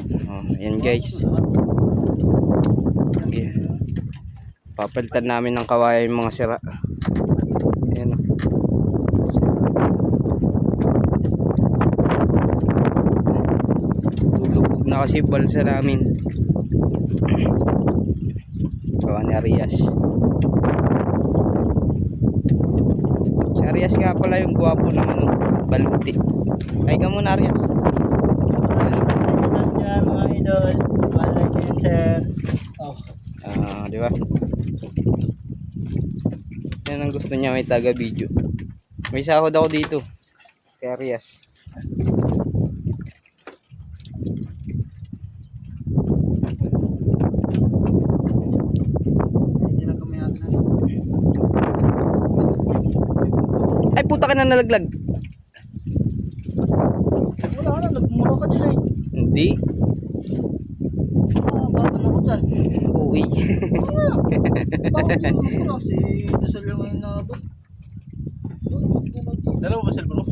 Oh, ayan guys. Okay. Papalitan namin ng kawayan yung mga sira. Ayan. Lulubog na kasi balsa namin. Gawa ni Arias. Si Arias nga pala yung gwapo ng baluti. Ay ka muna Arias. Yan mga idol. Balay din sir. Oh. Di ba? Yan ang gusto niya, may taga video. May sahod ako dito. Kay Arias. Ay puta ka na nalaglag. Wala ka na, nagmura ka dyan eh. Hindi. Baka na ko dyan. Uwi. Bakit yung nagmura? Si Dasal yung ngayon na ba? Dalawa ba cellphone mo?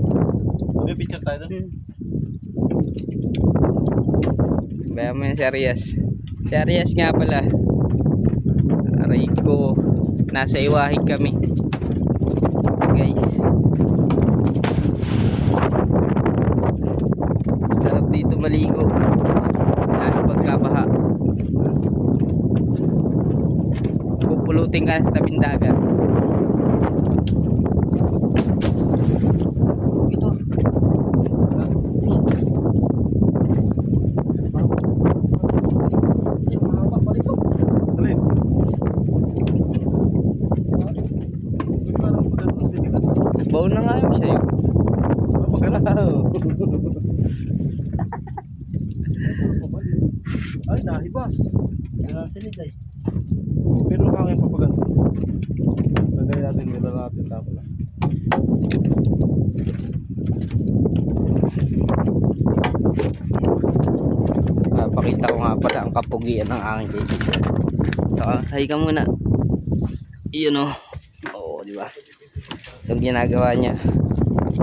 May picture tayo doon. Bayan mo yan si Arias. Si Arias nga pala. Aray ko. Nasa Iwahig kami. Guys. Sarap dito maligo. Lalo pagkabaha. Pupulutin ka sa tabing dagat. Ito. Mahaba pa rito. Alin? Baon na nga yun siya yun. Magalaw. Ay, nahibas. Ganang silid ay. Pero hangin pa pagano. Lagay natin nila natin tapos lang. Pakita ko nga pala ang kapugian ng aking baby. Hay ka muna. Iyon o. Oo, di ba? Itong ginagawa niya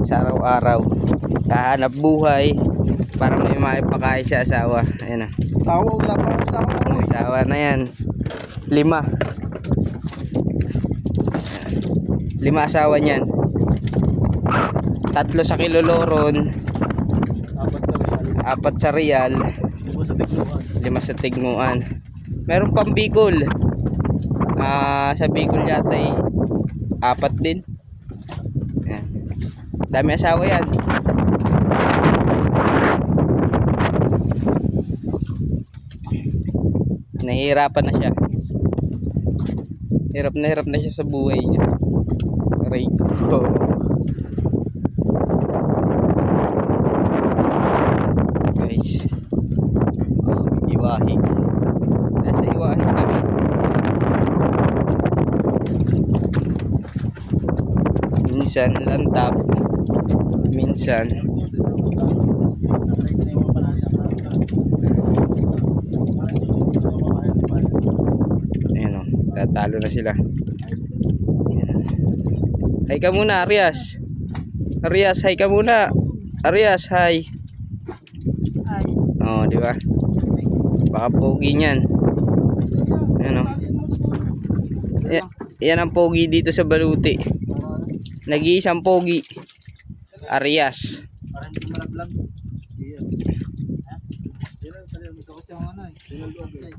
sa araw-araw. Kahanap buhay para may maipakain sa asawa. Ayan o. Sawa, wala pa ako sawa. Ang asawa na yan. 5. 5 asawa niyan. 3 sa Kiloloron. 4 sa Real. 5 sa Tigmuan. Meron pang Bicol. Sa Bicol yata ay 4 din. Ayan. Dami asawa yan. Nahihirapan na siya. Hirap na siya sa buhay niya. Aray ko. Guys. Iwahig. Nasa Iwahig kami. Minsan lantap. Minsan ayan o, tatalo na sila. Hay ka muna Arias. Arias, hay ka muna. Arias, hay. Oh, di ba? Baka pogi niyan. Ayan o. Yan ang pogi dito sa Baluti. Nag-iisang pogi. Arias. Para hindi malaglag. Iyan. Ha? Iyan, talaga magkakot yung ano eh. Iyan loob eh.